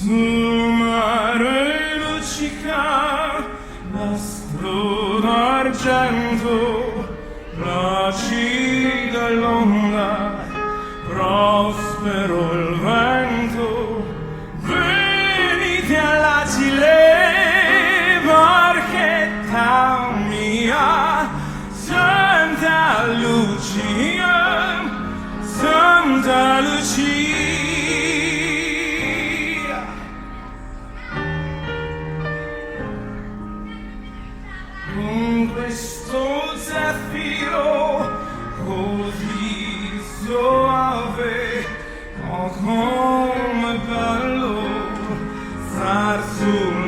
sul mare luccica l'astro d'argento, placida l'onda, prospero il vento. Venite all'agile, barchetta mia, Santa Lucia, Santa Lucia. Con questo zeffiro così soave, oh come bello star sul